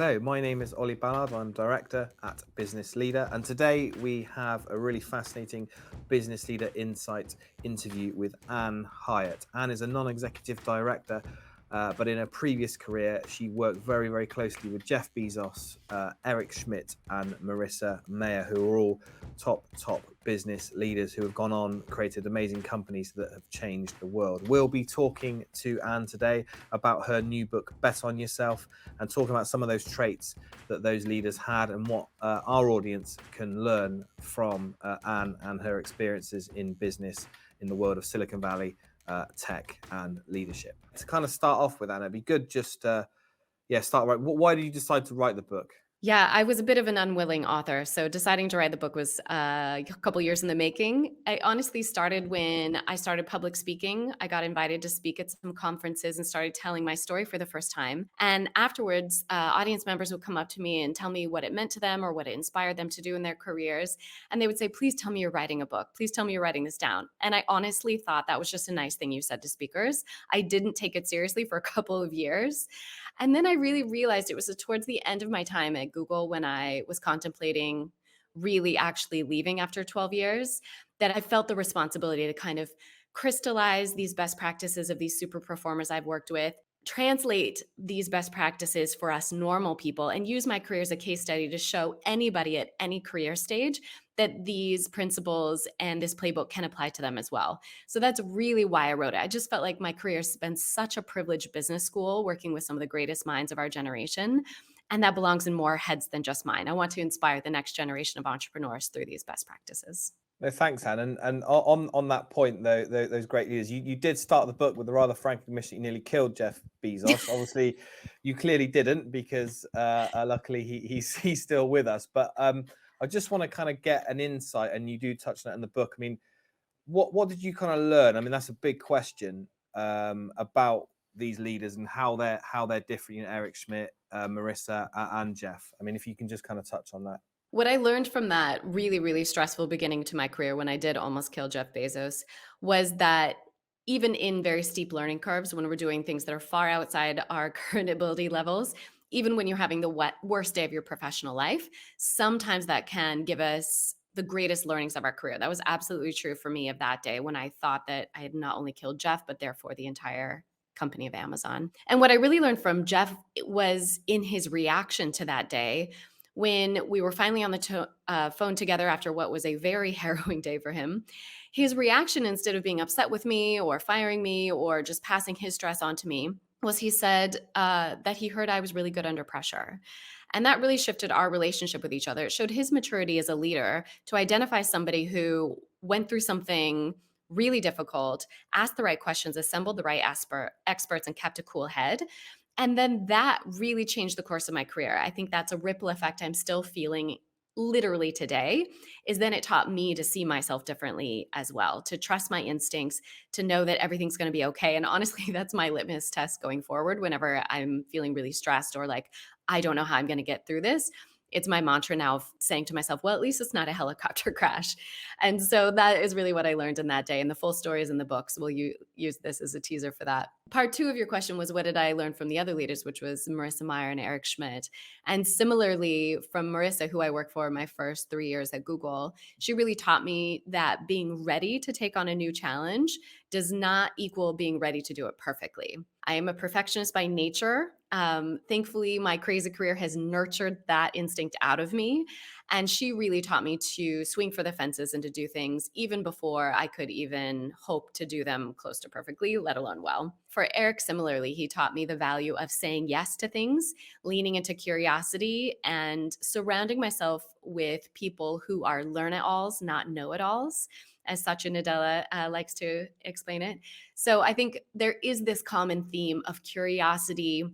Hello, my name is Ollie Ballard. I'm director at Business Leader, and today we have a really fascinating Business Leader Insight interview with Anne Hiatt. Anne is a non-executive director, but in her previous career, she worked very, very closely with Jeff Bezos, Eric Schmidt, and Marissa Mayer, who are all top business leaders who have gone on, created amazing companies that have changed the world. We'll be talking to Anne today about her new book, Bet on Yourself, and talking about some of those traits that those leaders had and what our audience can learn from Anne and her experiences in business in the world of Silicon Valley, tech and leadership. To kind of start off with, Anne, it'd be good just start right. Why did you decide to write the book? Yeah, I was a bit of an unwilling author, so deciding to write the book was a couple years in the making. I honestly started when I started public speaking. I got invited to speak at some conferences and started telling my story for the first time. And afterwards, audience members would come up to me and tell me what it meant to them or what it inspired them to do in their careers. And they would say, "Please tell me you're writing a book. Please tell me you're writing this down." And I honestly thought that was just a nice thing you said to speakers. I didn't take it seriously for a couple of years. And then I really realized it was towards the end of my time at Google when I was contemplating really actually leaving after 12 years that I felt the responsibility to kind of crystallize these best practices of these super performers I've worked with, translate these best practices for us normal people, and use my career as a case study to show anybody at any career stage that these principles and this playbook can apply to them as well. So that's really why I wrote it. I just felt like my career has been such a privileged business school working with some of the greatest minds of our generation. And that belongs in more heads than just mine. I want to inspire the next generation of entrepreneurs through these best practices. No, thanks, Anne. And on that point, though, those great leaders, you did start the book with a rather frank admission you nearly killed Jeff Bezos. Obviously, you clearly didn't because luckily he's still with us. But I just want to kind of get an insight, and you do touch on that in the book. I mean, what did you kind of learn? I mean, that's a big question about these leaders and how they're different. You know, Eric Schmidt, Marissa, and Jeff. I mean, if you can just kind of touch on that. What I learned from that really, really stressful beginning to my career when I did almost kill Jeff Bezos was that even in very steep learning curves, when we're doing things that are far outside our current ability levels, even when you're having the worst day of your professional life, sometimes that can give us the greatest learnings of our career. That was absolutely true for me of that day when I thought that I had not only killed Jeff, but therefore the entire company of Amazon. And what I really learned from Jeff was in his reaction to that day when we were finally on the phone together after what was a very harrowing day for him, his reaction, instead of being upset with me or firing me or just passing his stress on to me, was he said that he heard I was really good under pressure. And that really shifted our relationship with each other. It showed his maturity as a leader to identify somebody who went through something really difficult, asked the right questions, assembled the right experts, and kept a cool head. And then that really changed the course of my career. I think that's a ripple effect I'm still feeling literally today. Is then it taught me to see myself differently as well, to trust my instincts, to know that everything's going to be okay. And honestly, that's my litmus test going forward whenever I'm feeling really stressed or like, I don't know how I'm going to get through this. It's my mantra now of saying to myself, well, at least it's not a helicopter crash. And so that is really what I learned in that day. And the full story is in the book. So we'll use this as a teaser for that. Part two of your question was, what did I learn from the other leaders, which was Marissa Mayer and Eric Schmidt. And similarly, from Marissa, who I worked for my first 3 years at Google, she really taught me that being ready to take on a new challenge does not equal being ready to do it perfectly. I am a perfectionist by nature. Thankfully, my crazy career has nurtured that instinct out of me. And she really taught me to swing for the fences and to do things even before I could even hope to do them close to perfectly, let alone well. For Eric, similarly, he taught me the value of saying yes to things, leaning into curiosity, and surrounding myself with people who are learn-it-alls, not know-it-alls, as Satya Nadella likes to explain it. So I think there is this common theme of curiosity,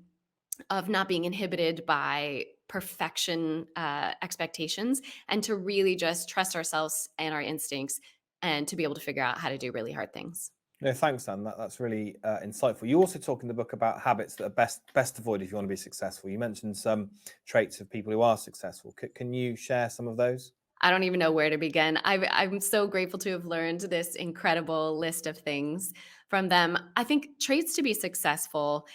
of not being inhibited by perfection expectations, and to really just trust ourselves and our instincts and to be able to figure out how to do really hard things. No, thanks, Dan. That's really insightful. You also talk in the book about habits that are best avoided if you want to be successful. You mentioned some traits of people who are successful. Can you share some of those? I don't even know where to begin. I'm so grateful to have learned this incredible list of things from them. I think traits to be successful.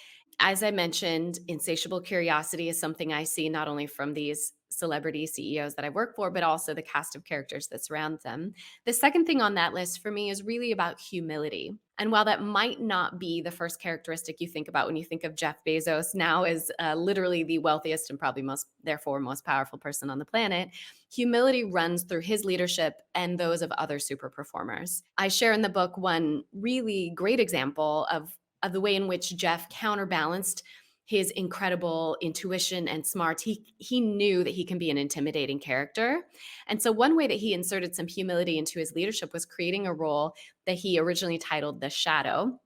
As I mentioned, insatiable curiosity is something I see not only from these celebrity CEOs that I work for, but also the cast of characters that surround them. The second thing on that list for me is really about humility. And while that might not be the first characteristic you think about when you think of Jeff Bezos now as literally the wealthiest and probably therefore most powerful person on the planet, humility runs through his leadership and those of other super performers. I share in the book one really great example of the way in which Jeff counterbalanced his incredible intuition and smarts. He knew that he can be an intimidating character. And so one way that he inserted some humility into his leadership was creating a role that he originally titled The Shadow.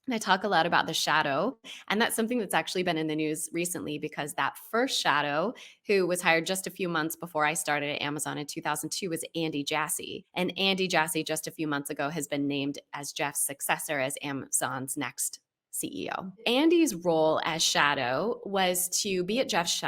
And I talk a lot about the shadow. And that's something that's actually been in the news recently because that first shadow, who was hired just a few months before I started at Amazon in 2002, was Andy Jassy. And Andy Jassy, just a few months ago, has been named as Jeff's successor as Amazon's next CEO. Andy's role as shadow was to be at Jeff's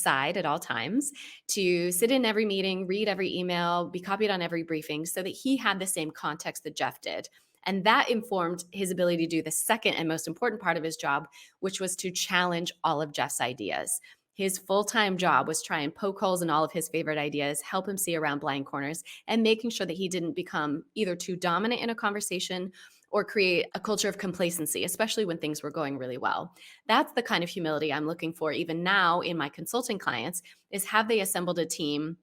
side at all times, to sit in every meeting, read every email, be copied on every briefing so that he had the same context that Jeff did. And that informed his ability to do the second and most important part of his job, which was to challenge all of Jeff's ideas. His full-time job was try and poke holes in all of his favorite ideas, help him see around blind corners, and making sure that he didn't become either too dominant in a conversation or create a culture of complacency, especially when things were going really well. That's the kind of humility I'm looking for even now in my consulting clients, is have they assembled a team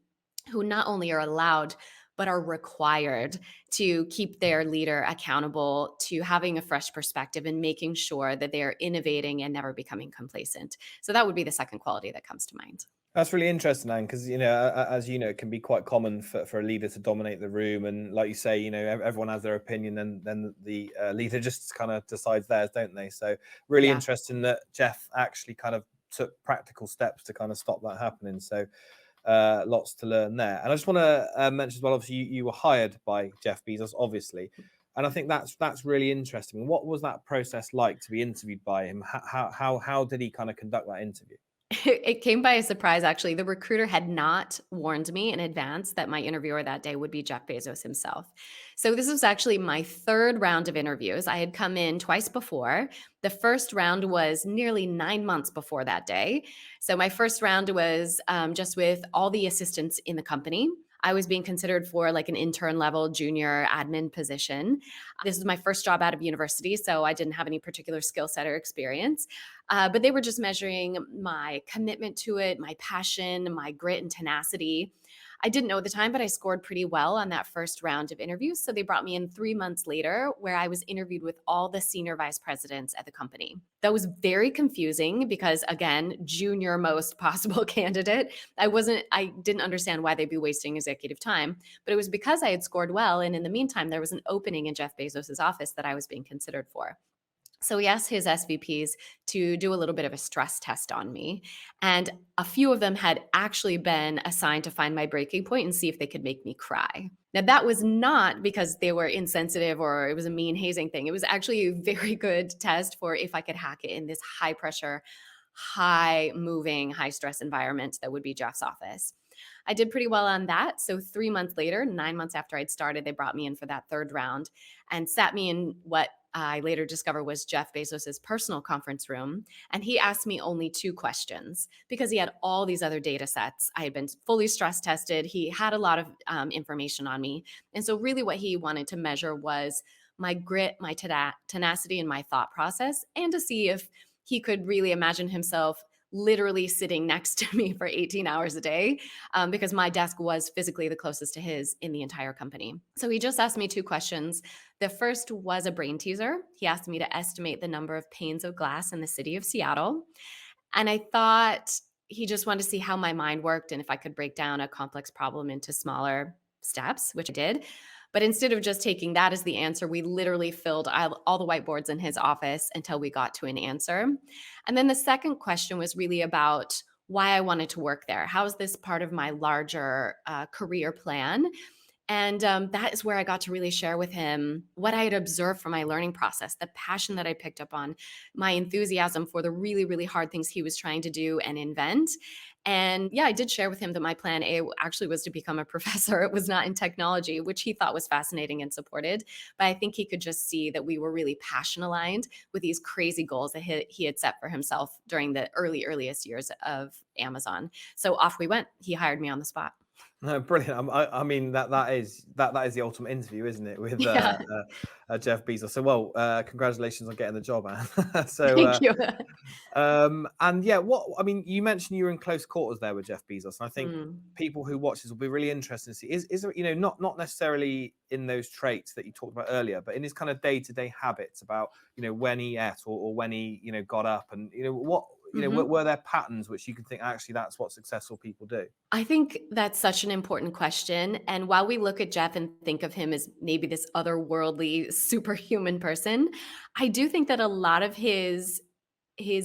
who not only are allowed but are required to keep their leader accountable to having a fresh perspective and making sure that they are innovating and never becoming complacent. So that would be the second quality that comes to mind. That's really interesting, Anne, because as you know, it can be quite common for a leader to dominate the room, and like you say, everyone has their opinion, and then the leader just kind of decides theirs, don't they? So really Yeah. interesting that Jeff actually kind of took practical steps to kind of stop that happening. So lots to learn there. And I just want to mention as well, obviously you were hired by Jeff Bezos, obviously, and I think that's really interesting. What was that process like to be interviewed by him? How did he kind of conduct that interview? It came by a surprise, actually. The recruiter had not warned me in advance that my interviewer that day would be Jeff Bezos himself. So this was actually my third round of interviews. I had come in twice before. The first round was nearly 9 months before that day. So my first round was just with all the assistants in the company. I was being considered for like an intern level junior admin position. This was my first job out of university, so I didn't have any particular skill set or experience. But they were just measuring my commitment to it, my passion, my grit and tenacity. I didn't know at the time, but I scored pretty well on that first round of interviews. So they brought me in 3 months later, where I was interviewed with all the senior vice presidents at the company. That was very confusing because, again, junior most possible candidate. I didn't understand why they'd be wasting executive time, but it was because I had scored well. And in the meantime, there was an opening in Jeff Bezos's office that I was being considered for. So he asked his SVPs to do a little bit of a stress test on me. And a few of them had actually been assigned to find my breaking point and see if they could make me cry. Now, that was not because they were insensitive or it was a mean hazing thing. It was actually a very good test for if I could hack it in this high pressure, high moving, high stress environment that would be Jeff's office. I did pretty well on that. So 3 months later, 9 months after I'd started, they brought me in for that third round and sat me in what I later discovered was Jeff Bezos's personal conference room. And he asked me only 2 questions because he had all these other data sets. I had been fully stress tested. He had a lot of information on me. And so really what he wanted to measure was my grit, my tenacity, and my thought process, and to see if he could really imagine himself literally sitting next to me for 18 hours a day because my desk was physically the closest to his in the entire company. So he just asked me 2 questions. The first was a brain teaser. He asked me to estimate the number of panes of glass in the city of Seattle. And I thought he just wanted to see how my mind worked and if I could break down a complex problem into smaller steps, which I did. But instead of just taking that as the answer, we literally filled all the whiteboards in his office until we got to an answer. And then the second question was really about why I wanted to work there. How is this part of my larger career plan? And that is where I got to really share with him what I had observed from my learning process, the passion that I picked up on, my enthusiasm for the really, really hard things he was trying to do and invent, And yeah, I did share with him that my plan A actually was to become a professor. It was not in technology, which he thought was fascinating and supported. But I think he could just see that we were really passion aligned with these crazy goals that he had set for himself during the earliest years of Amazon. So off we went. He hired me on the spot. No, brilliant. I mean that is the ultimate interview, isn't it, with Yeah. Jeff Bezos. So, well, congratulations on getting the job, Anne. So, Thank you. and yeah, what I mean, you mentioned you were in close quarters there with Jeff Bezos, and I think Mm. people who watch this will be really interested to see is there, not necessarily in those traits that you talked about earlier, but in his kind of day-to-day habits about when he ate or when he got up, and what Mhm. were there patterns which you can think actually that's what successful people do? I think that's such an important question. And while we look at Jeff and think of him as maybe this otherworldly, superhuman person, I do think that a lot of his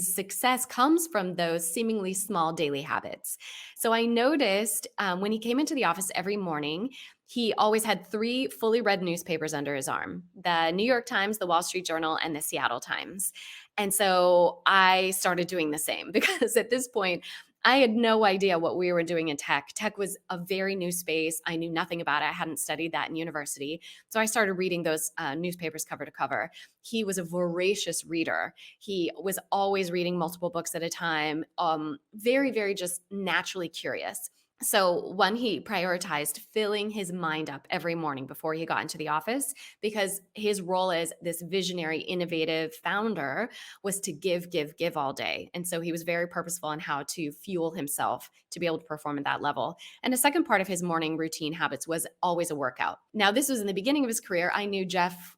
success comes from those seemingly small daily habits. So I noticed when he came into the office every morning, he always had three fully read newspapers under his arm: the New York Times, the Wall Street Journal, and the Seattle Times. And so I started doing the same because at this point, I had no idea what we were doing in tech. Tech was a very new space. I knew nothing about it. I hadn't studied that in university. So I started reading those newspapers cover to cover. He was a voracious reader. He was always reading multiple books at a time, very, very just naturally curious. So, one, he prioritized filling his mind up every morning before he got into the office because his role as this visionary, innovative founder was to give, give, give all day. And so he was very purposeful in how to fuel himself to be able to perform at that level. And a second part of his morning routine habits was always a workout. Now, this was in the beginning of his career. I knew Jeff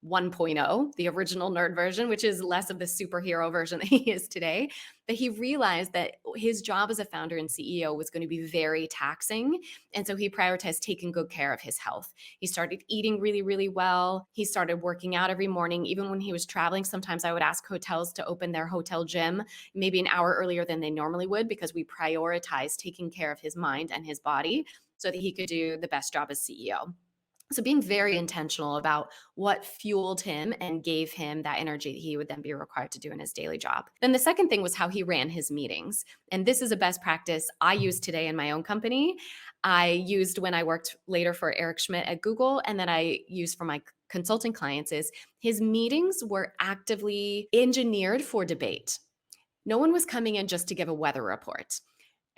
1.0, the original nerd version, which is less of the superhero version that he is today. But he realized that his job as a founder and CEO was going to be very taxing. And so he prioritized taking good care of his health. He started eating really, really well. He started working out every morning. Even when he was traveling, sometimes I would ask hotels to open their hotel gym maybe an hour earlier than they normally would because we prioritized taking care of his mind and his body so that he could do the best job as CEO. So being very intentional about what fueled him and gave him that energy that he would then be required to do in his daily job. Then the second thing was how he ran his meetings. And this is a best practice I use today in my own company. I used when I worked later for Eric Schmidt at Google, and then I used for my consulting clients is his meetings were actively engineered for debate. No one was coming in just to give a weather report.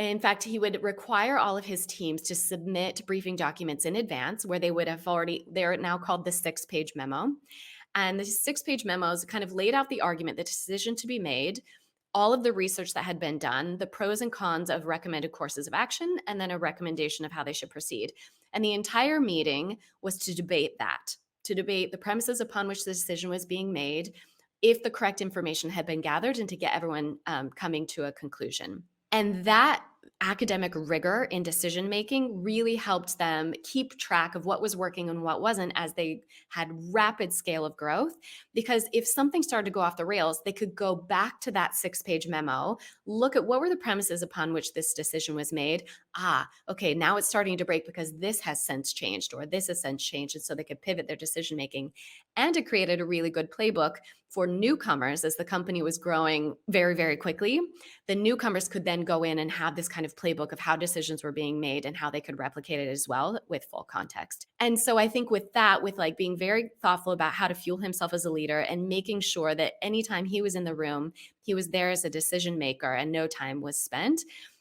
In fact, he would require all of his teams to submit briefing documents in advance where they would have already, they're now called the 6-page memo. And the 6-page memos kind of laid out the argument, the decision to be made, all of the research that had been done, the pros and cons of recommended courses of action, and then a recommendation of how they should proceed. And the entire meeting was to debate that, to debate the premises upon which the decision was being made, if the correct information had been gathered, and to get everyone coming to a conclusion. And that academic rigor in decision making really helped them keep track of what was working and what wasn't as they had rapid scale of growth. Because if something started to go off the rails, they could go back to that 6-page memo, look at what were the premises upon which this decision was made. Okay, now it's starting to break because this has since changed or this has since changed. And so they could pivot their decision making. And it created a really good playbook for newcomers as the company was growing very, very quickly. The newcomers could then go in and have this kind of playbook of how decisions were being made and how they could replicate it as well with full context. And so I think with that, with like being very thoughtful about how to fuel himself as a leader and making sure that anytime he was in the room, he was there as a decision maker and no time was spent.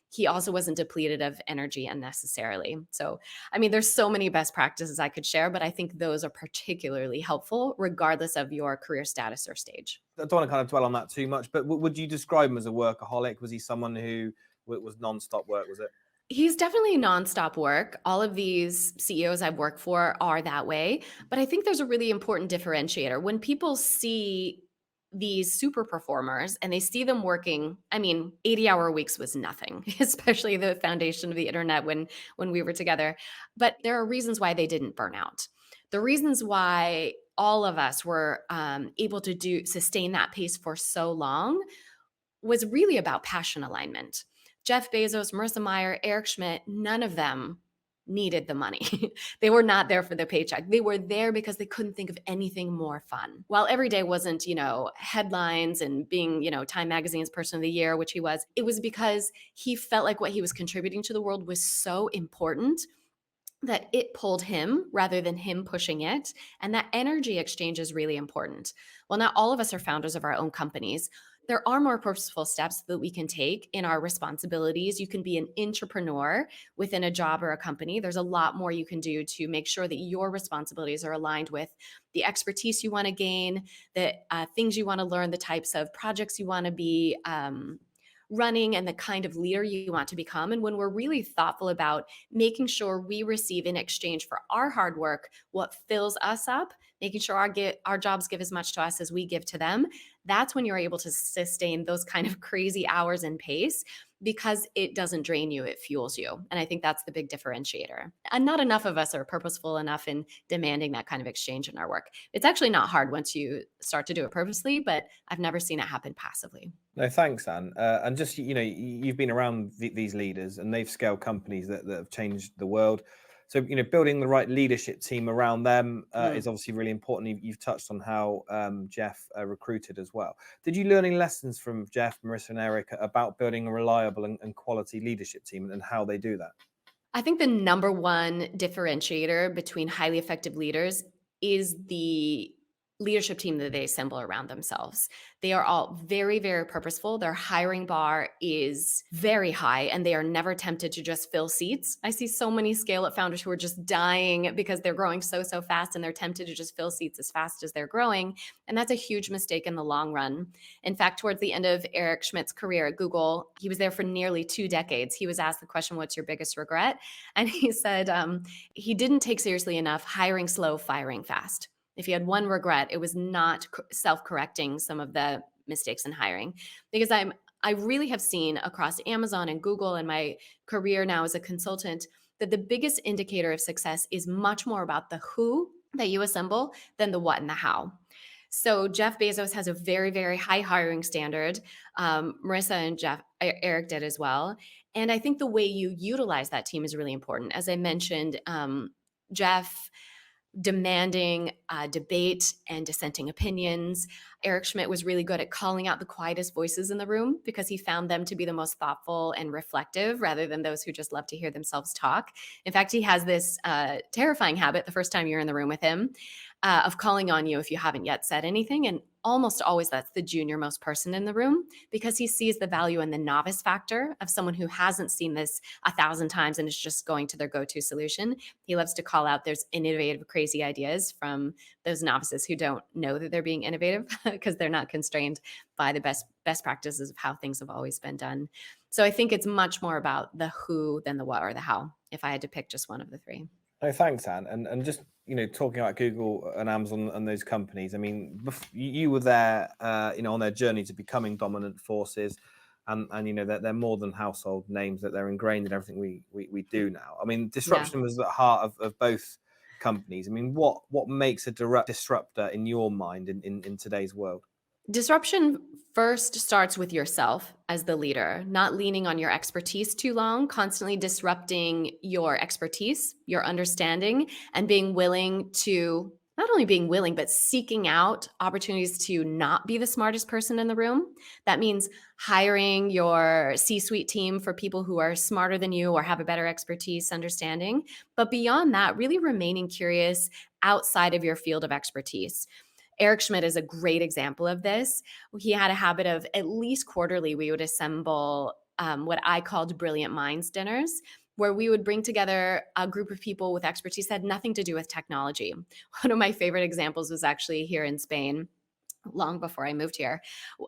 He also wasn't depleted of energy unnecessarily. So, I mean, there's so many best practices I could share, but I think those are particularly helpful regardless of your career status or stage. I don't want to kind of dwell on that too much, but would you describe him as a workaholic? Was he someone who was non-stop work? Was it? He's definitely nonstop work. All of these CEOs I've worked for are that way. But I think there's a really important differentiator. When people see these super performers and they see them working, I mean, 80-hour weeks was nothing, especially the foundation of the internet when we were together. But there are reasons why they didn't burn out. The reasons why all of us were able to sustain that pace for so long was really about passion alignment. Jeff Bezos, Marissa Mayer, Eric Schmidt, none of them needed the money. They were not there for the paycheck. They were there because they couldn't think of anything more fun. While every day wasn't, headlines and being, Time Magazine's Person of the Year, which he was, it was because he felt like what he was contributing to the world was so important that it pulled him rather than him pushing it. And that energy exchange is really important. Well, not all of us are founders of our own companies. There are more purposeful steps that we can take in our responsibilities. You can be an entrepreneur within a job or a company. There's a lot more you can do to make sure that your responsibilities are aligned with the expertise you want to gain, the things you want to learn, the types of projects you want to be running, and the kind of leader you want to become. And when we're really thoughtful about making sure we receive in exchange for our hard work what fills us up, making sure our jobs give as much to us as we give to them, that's when you're able to sustain those kind of crazy hours and pace, because it doesn't drain you, it fuels you. And I think that's the big differentiator. And not enough of us are purposeful enough in demanding that kind of exchange in our work. It's actually not hard once you start to do it purposely, but I've never seen it happen passively. No, thanks, Anne. And just, you've been around these leaders, and they've scaled companies that have changed the world. So, building the right leadership team around them is obviously really important. You've touched on how Jeff recruited as well. Did you learn any lessons from Jeff, Marissa, and Eric about building a reliable and quality leadership team, and how they do that? I think the number one differentiator between highly effective leaders is the leadership team that they assemble around themselves. They are all very, very purposeful. Their hiring bar is very high, and they are never tempted to just fill seats. I see so many scale-up founders who are just dying because they're growing so fast, and they're tempted to just fill seats as fast as they're growing. And that's a huge mistake in the long run. In fact, towards the end of Eric Schmidt's career at Google, he was there for nearly 2 decades. He was asked the question, "What's your biggest regret?" And he said he didn't take seriously enough hiring slow, firing fast. If he had one regret, it was not self-correcting some of the mistakes in hiring. Because I really have seen across Amazon and Google and my career now as a consultant that the biggest indicator of success is much more about the who that you assemble than the what and the how. So Jeff Bezos has a very, very high hiring standard. Marissa and Eric did as well. And I think the way you utilize that team is really important. As I mentioned, Jeff demanding debate and dissenting opinions. Eric Schmidt was really good at calling out the quietest voices in the room because he found them to be the most thoughtful and reflective rather than those who just love to hear themselves talk. In fact, he has this terrifying habit the first time you're in the room with him of calling on you if you haven't yet said anything. And almost always that's the junior most person in the room because he sees the value in the novice factor of someone who hasn't seen this 1,000 times and is just going to their go-to solution. He loves to call out there's innovative, crazy ideas from those novices who don't know that they're being innovative because they're not constrained by the best practices of how things have always been done. So I think it's much more about the who than the what or the how, if I had to pick just one of the three. Oh, thanks, Anne. And just, talking about Google and Amazon and those companies, I mean, you were there, on their journey to becoming dominant forces. And they're more than household names, that they're ingrained in everything we do now. I mean, disruption was at the heart of both companies. I mean, what makes a direct disruptor in your mind in today's world? Disruption first starts with yourself as the leader, not leaning on your expertise too long, constantly disrupting your expertise, your understanding, and being willing to not only being willing, but seeking out opportunities to not be the smartest person in the room. That means hiring your C-suite team for people who are smarter than you or have a better expertise understanding. But beyond that, really remaining curious outside of your field of expertise. Eric Schmidt is a great example of this. He had a habit of at least quarterly, we would assemble what I called brilliant minds dinners, where we would bring together a group of people with expertise that had nothing to do with technology. One of my favorite examples was actually here in Spain. Long before I moved here,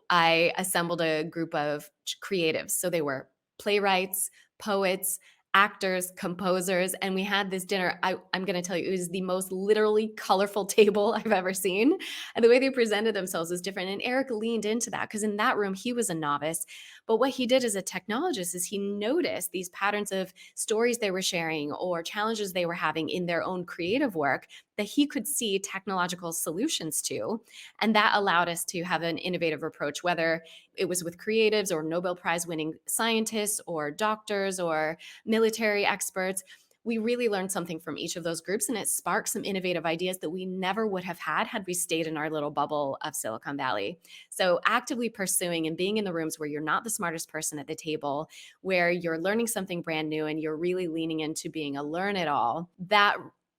I assembled a group of creatives. So they were playwrights, poets, actors, composers, and we had this dinner. I'm going to tell you, it was the most literally colorful table I've ever seen. And the way they presented themselves was different. And Eric leaned into that because in that room, he was a novice. But what he did as a technologist is he noticed these patterns of stories they were sharing or challenges they were having in their own creative work that he could see technological solutions to. And that allowed us to have an innovative approach, whether it was with creatives or Nobel Prize winning scientists or doctors or military experts. we really learned something from each of those groups, and it sparked some innovative ideas that we never would have had we stayed in our little bubble of Silicon Valley. So actively pursuing and being in the rooms where you're not the smartest person at the table, where you're learning something brand new and you're really leaning into being a learn-it-all, that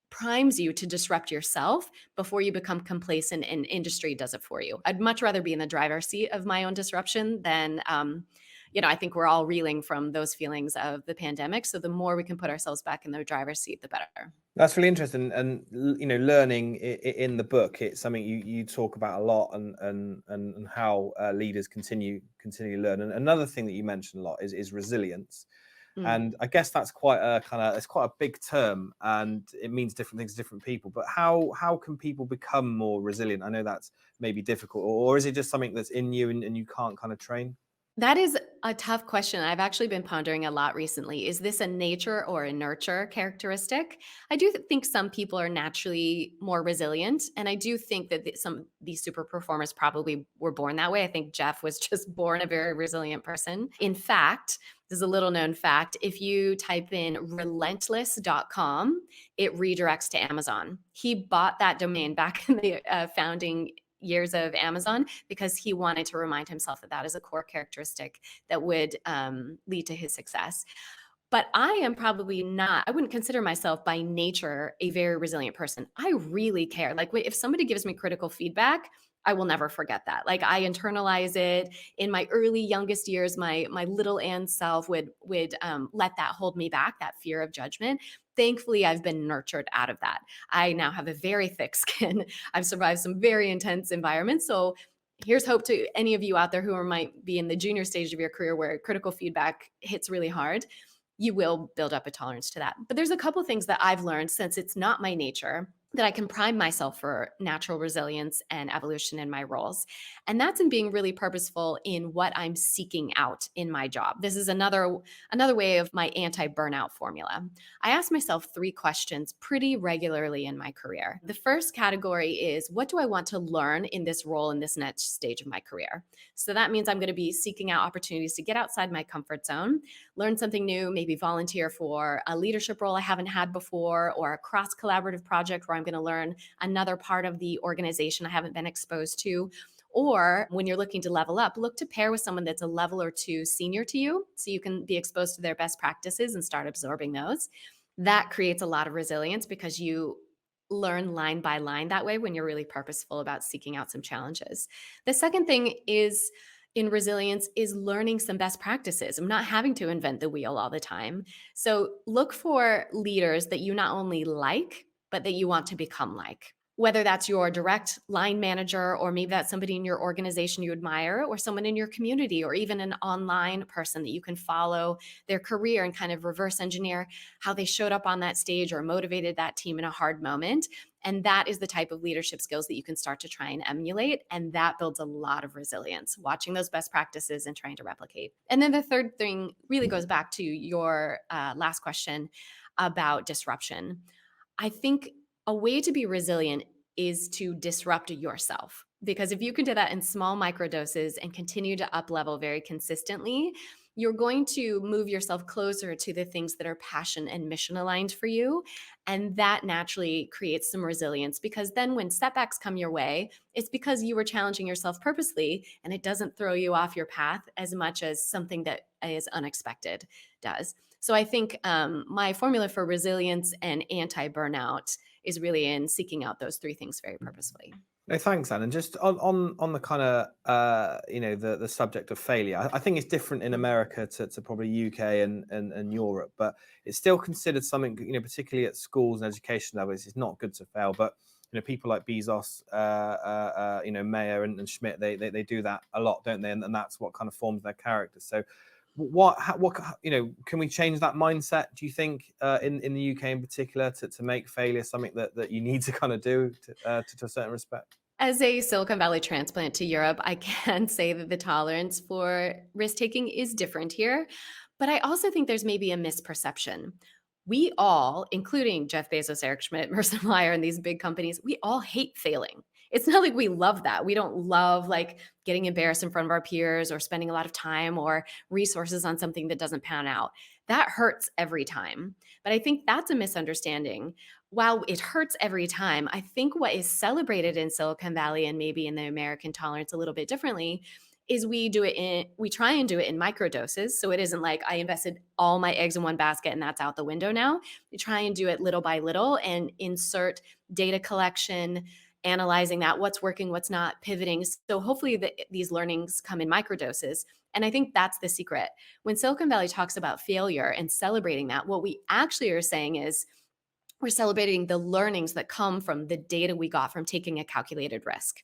primes you to disrupt yourself before you become complacent and industry does it for you. I'd much rather be in the driver's seat of my own disruption than I think we're all reeling from those feelings of the pandemic. So the more we can put ourselves back in the driver's seat, the better. That's really interesting, and learning in the book, it's something you talk about a lot, and how leaders continually learn. And another thing that you mention a lot is resilience, Mm. and I guess that's quite it's quite a big term, and it means different things to different people. But how can people become more resilient? I know that's maybe difficult, or is it just something that's in you and you can't kind of train? That is a tough question. I've actually been pondering a lot recently. Is this a nature or a nurture characteristic? I do think some people are naturally more resilient. And I do think that some these super performers probably were born that way. I think Jeff was just born a very resilient person. In fact, this is a little known fact. If you type in relentless.com, it redirects to Amazon. He bought that domain back in the founding years of Amazon because he wanted to remind himself that that is a core characteristic that would lead to his success. But I am probably not, I wouldn't consider myself by nature a very resilient person. I really care. Like if somebody gives me critical feedback, I will never forget that. Like I internalize it. In my early youngest years, my little Ann self would let that hold me back, that fear of judgment. Thankfully, I've been nurtured out of that. I now have a very thick skin. I've survived some very intense environments. So here's hope to any of you out there who might be in the junior stage of your career where critical feedback hits really hard. You will build up a tolerance to that. But there's a couple things that I've learned since it's not my nature that I can prime myself for natural resilience and evolution in my roles. And that's in being really purposeful in what I'm seeking out in my job. This is another way of my anti-burnout formula. I ask myself 3 questions pretty regularly in my career. The first category is, what do I want to learn in this role in this next stage of my career? So that means I'm going to be seeking out opportunities to get outside my comfort zone, learn something new, maybe volunteer for a leadership role I haven't had before, or a cross collaborative project where I'm going to learn another part of the organization I haven't been exposed to. Or when you're looking to level up, look to pair with someone that's a level or 2 senior to you so you can be exposed to their best practices and start absorbing those. That creates a lot of resilience because you learn line by line that way when you're really purposeful about seeking out some challenges. The second thing is in resilience is learning some best practices. I'm not having to invent the wheel all the time. So look for leaders that you not only like, but that you want to become like. Whether that's your direct line manager, or maybe that's somebody in your organization you admire, or someone in your community, or even an online person that you can follow their career and kind of reverse engineer how they showed up on that stage or motivated that team in a hard moment. And that is the type of leadership skills that you can start to try and emulate. And that builds a lot of resilience, watching those best practices and trying to replicate. And then the third thing really goes back to your last question about disruption. I think a way to be resilient is to disrupt yourself. Because if you can do that in small microdoses and continue to up level very consistently, you're going to move yourself closer to the things that are passion and mission aligned for you. And that naturally creates some resilience, because then when setbacks come your way, it's because you were challenging yourself purposely and it doesn't throw you off your path as much as something that is unexpected does. So I think my formula for resilience and anti-burnout is really in seeking out those 3 things very purposefully. No, thanks, Anne. And just on the kind of the subject of failure, I think it's different in America to probably UK and Europe, but it's still considered something, particularly at schools and education levels. It's not good to fail, but people like Bezos, Mayer and Schmidt, they do that a lot, don't they? And that's what kind of forms their character. So what can we change that mindset, do you think, in the UK in particular, to make failure something that you need to kind of do to a certain respect? As a Silicon Valley transplant to Europe, I can say that the tolerance for risk taking is different here. But I also think there's maybe a misperception. We all, including Jeff Bezos, Eric Schmidt, Marissa Mayer, and these big companies, we all hate failing. it's not like we love that. We don't love like getting embarrassed in front of our peers or spending a lot of time or resources on something that doesn't pan out. That hurts every time. But I think that's a misunderstanding. While it hurts every time, I think what is celebrated in Silicon Valley and maybe in the American tolerance a little bit differently is we try and do it in micro doses. So it isn't like I invested all my eggs in one basket and that's out the window now. We try and do it little by little and insert data collection, analyzing that, what's working, what's not, pivoting. So hopefully these learnings come in micro doses. And I think that's the secret. When Silicon Valley talks about failure and celebrating that, what we actually are saying is we're celebrating the learnings that come from the data we got from taking a calculated risk.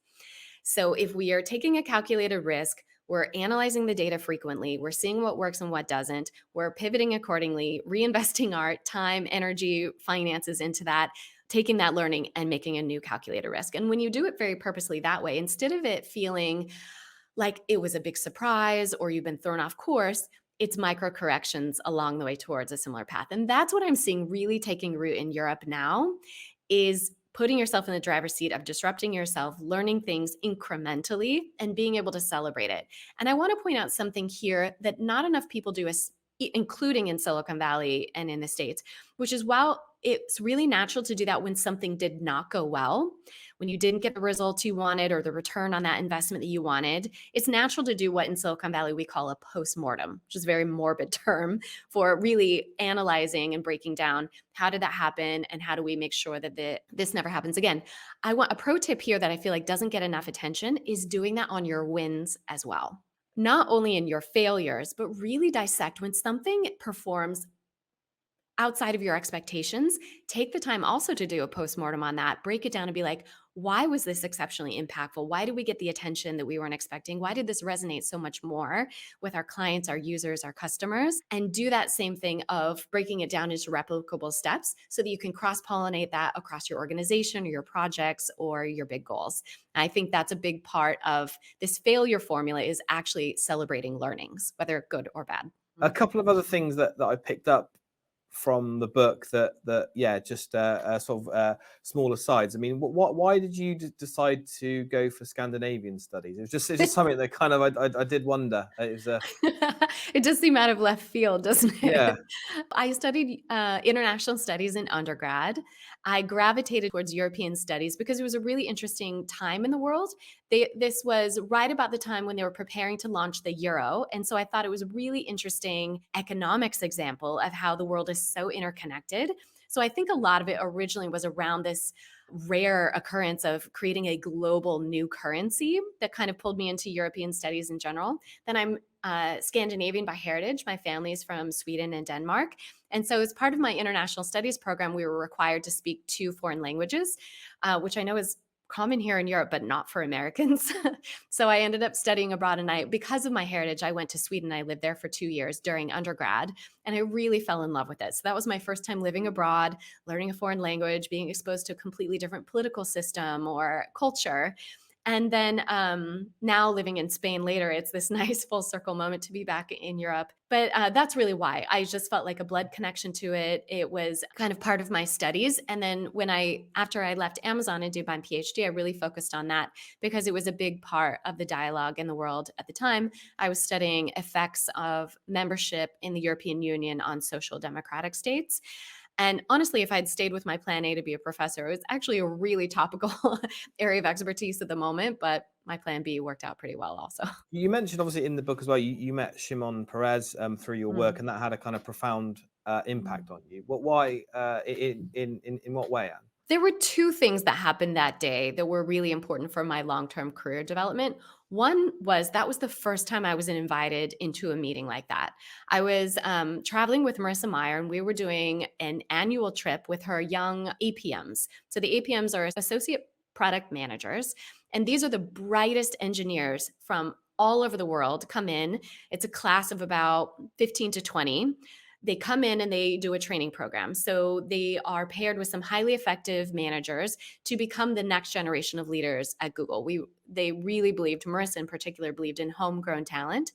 So if we are taking a calculated risk, we're analyzing the data frequently, we're seeing what works and what doesn't, we're pivoting accordingly, reinvesting our time, energy, finances into that, taking that learning and making a new calculated risk. And when you do it very purposely that way, instead of it feeling like it was a big surprise or you've been thrown off course, it's micro corrections along the way towards a similar path. And that's what I'm seeing really taking root in Europe now is putting yourself in the driver's seat of disrupting yourself, learning things incrementally and being able to celebrate it. And I want to point out something here that not enough people do, including in Silicon Valley and in the States, which is while it's really natural to do that when something did not go well, when you didn't get the results you wanted or the return on that investment that you wanted, it's natural to do what in Silicon Valley we call a postmortem, which is a very morbid term for really analyzing and breaking down how did that happen and how do we make sure that this never happens again. I want a pro tip here that I feel like doesn't get enough attention is doing that on your wins as well. Not only in your failures, but really dissect when something performs outside of your expectations, take the time also to do a postmortem on that, break it down and be like, why was this exceptionally impactful? Why did we get the attention that we weren't expecting? Why did this resonate so much more with our clients, our users, our customers? And do that same thing of breaking it down into replicable steps so that you can cross-pollinate that across your organization or your projects or your big goals. And I think that's a big part of this failure formula is actually celebrating learnings, whether good or bad. A couple of other things that I picked up from the book that yeah, just sort of smaller sides. I mean, why did you decide to go for Scandinavian studies? It's just something that kind of I did wonder. It was It does seem out of left field, doesn't yeah. it? I studied international studies in undergrad. I gravitated towards European studies because it was a really interesting time in the world. This was right about the time when they were preparing to launch the euro. And so I thought it was a really interesting economics example of how the world is so interconnected. So I think a lot of it originally was around this rare occurrence of creating a global new currency that kind of pulled me into European studies in general. Then I'm Scandinavian by heritage. My family is from Sweden and Denmark. And so, as part of my international studies program, we were required to speak 2 foreign languages, which I know is common here in Europe, but not for Americans. So I ended up studying abroad, and because of my heritage, I went to Sweden. I lived there for 2 years during undergrad, and I really fell in love with it. So that was my first time living abroad, learning a foreign language, being exposed to a completely different political system or culture. And then now living in Spain later, it's this nice full circle moment to be back in Europe. But that's really why I just felt like a blood connection to it. It was kind of part of my studies. And then after I left Amazon and did my PhD, I really focused on that because it was a big part of the dialogue in the world at the time. I was studying effects of membership in the European Union on social democratic states. And honestly, if I'd stayed with my plan A to be a professor, it was actually a really topical area of expertise at the moment, but my plan B worked out pretty well also. You mentioned obviously in the book as well, you met Shimon Peres through your work, Mm. and that had a kind of profound Mm. impact on you. Why in what way, Anne? There were 2 things that happened that day that were really important for my long-term career development. One was that was the first time I was invited into a meeting like that. I was traveling with Marissa Mayer, and we were doing an annual trip with her young APMs. So the APMs are associate product managers, and these are the brightest engineers from all over the world come in. It's a class of about 15 to 20. They come in and they do a training program. So they are paired with some highly effective managers to become the next generation of leaders at Google. They really believed, Marissa in particular, believed in homegrown talent.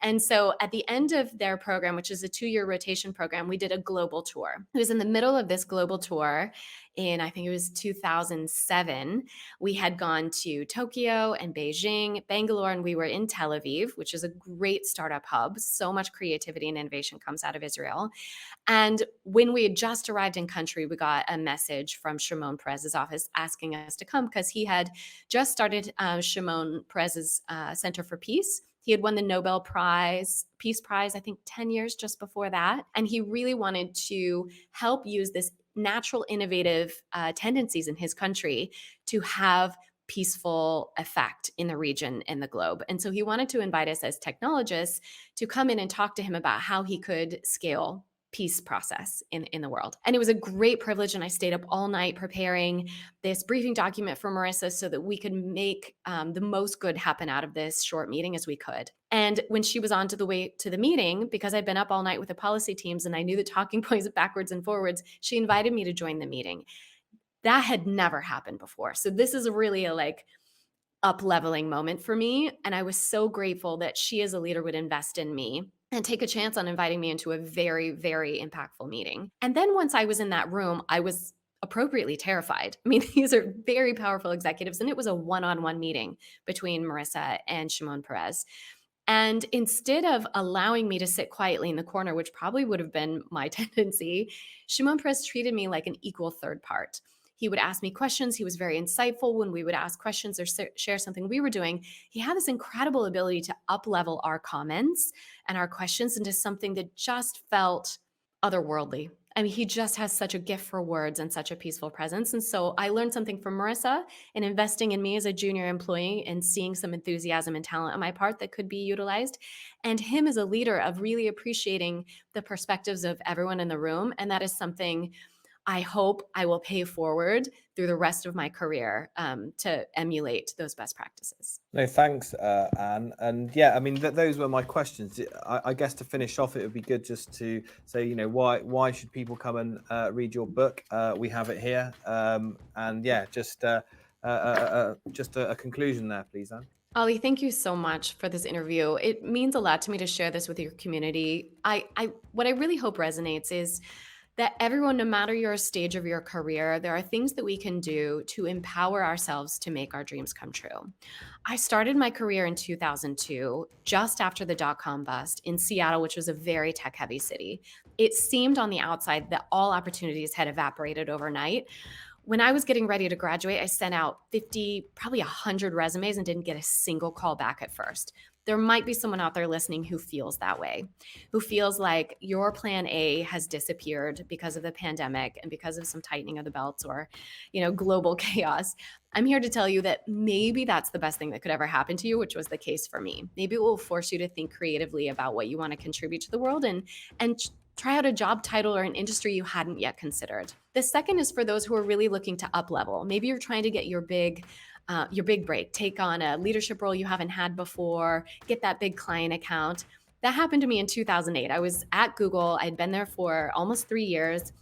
And so at the end of their program, which is a 2-year rotation program, we did a global tour. It was in the middle of this global tour in, I think it was 2007. We had gone to Tokyo and Beijing, Bangalore, and we were in Tel Aviv, which is a great startup hub. So much creativity and innovation comes out of Israel. And when we had just arrived in country, we got a message from Shimon Peres' office asking us to come because he had just started Shimon Peres' Center for Peace. He had won the Nobel Prize, Peace Prize, I think 10 years just before that. And he really wanted to help use this natural innovative tendencies in his country to have peaceful effect in the region and the globe. And so he wanted to invite us as technologists to come in and talk to him about how he could scale peace process in the world. And it was a great privilege. And I stayed up all night preparing this briefing document for Marissa so that we could make the most good happen out of this short meeting as we could. And when she was on to the way to the meeting, because I'd been up all night with the policy teams and I knew the talking points backwards and forwards, she invited me to join the meeting. That had never happened before. So this is really a up-leveling moment for me. And I was so grateful that she as a leader would invest in me and take a chance on inviting me into a very, very impactful meeting. And then once I was in that room, I was appropriately terrified. I mean, these are very powerful executives, and it was a one-on-one meeting between Marissa and Shimon Peres. And instead of allowing me to sit quietly in the corner, which probably would have been my tendency, Shimon Peres treated me like an equal third part. He would ask me questions. He was very insightful when we would ask questions or share something we were doing. He had this incredible ability to up-level our comments and our questions into something that just felt otherworldly. I mean, he just has such a gift for words and such a peaceful presence. And so I learned something from Marissa in investing in me as a junior employee and seeing some enthusiasm and talent on my part that could be utilized. And him as a leader of really appreciating the perspectives of everyone in the room. And that is something I hope I will pay forward through the rest of my career to emulate those best practices. No, thanks, Anne. And yeah, I mean, those were my questions. I guess to finish off, it would be good just to say, why should people come and read your book? We have it here. And yeah, just a conclusion there, please, Anne. Ollie, thank you so much for this interview. It means a lot to me to share this with your community. What I really hope resonates is that everyone, no matter your stage of your career, there are things that we can do to empower ourselves to make our dreams come true. I started my career in 2002, just after the dot-com bust in Seattle, which was a very tech-heavy city. It seemed on the outside that all opportunities had evaporated overnight. When I was getting ready to graduate, I sent out 50, probably 100 resumes and didn't get a single call back at first. There might be someone out there listening who feels that way, who feels like your plan A has disappeared because of the pandemic and because of some tightening of the belts or, global chaos. I'm here to tell you that maybe that's the best thing that could ever happen to you, which was the case for me. Maybe it will force you to think creatively about what you want to contribute to the world and try out a job title or an industry you hadn't yet considered. The second is for those who are really looking to up level. Maybe you're trying to get your big break, take on a leadership role you haven't had before, get that big client account. That happened to me in 2008. I was at Google. I'd been there for almost 3 years.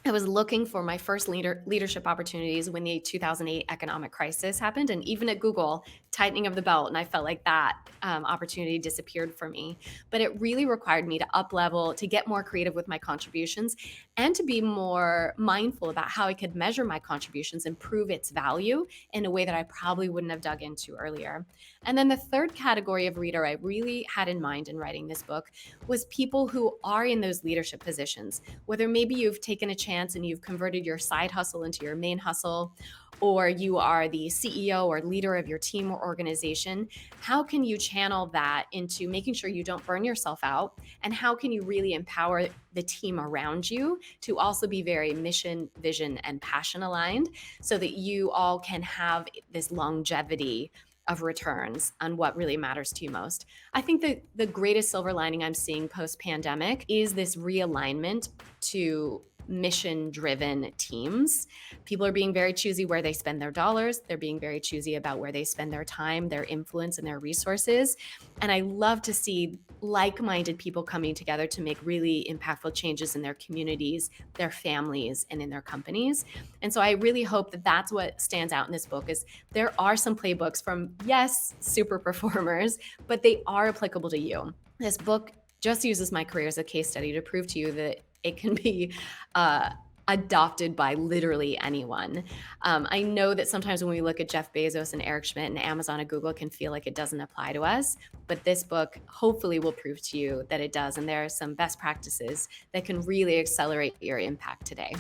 I was looking for my first leadership opportunities when the 2008 economic crisis happened. And even at Google, tightening of the belt. And I felt like that opportunity disappeared for me. But it really required me to up level, to get more creative with my contributions, and to be more mindful about how I could measure my contributions and prove its value in a way that I probably wouldn't have dug into earlier. And then the third category of reader I really had in mind in writing this book was people who are in those leadership positions, whether maybe you've taken a chance and you've converted your side hustle into your main hustle, or you are the CEO or leader of your team or organization. How can you channel that into making sure you don't burn yourself out? And how can you really empower the team around you to also be very mission, vision, and passion aligned so that you all can have this longevity of returns on what really matters to you most? I think that the greatest silver lining I'm seeing post-pandemic is this realignment to mission-driven teams. People are being very choosy where they spend their dollars. They're being very choosy about where they spend their time, their influence, and their resources. And I love to see like-minded people coming together to make really impactful changes in their communities, their families, and in their companies. And so I really hope that that's what stands out in this book is there are some playbooks from, yes, super performers, but they are applicable to you. This book just uses my career as a case study to prove to you that it can be uh, adopted by literally anyone. I know that sometimes when we look at Jeff Bezos and Eric Schmidt and Amazon and Google, it can feel like it doesn't apply to us. But this book hopefully will prove to you that it does. And there are some best practices that can really accelerate your impact today.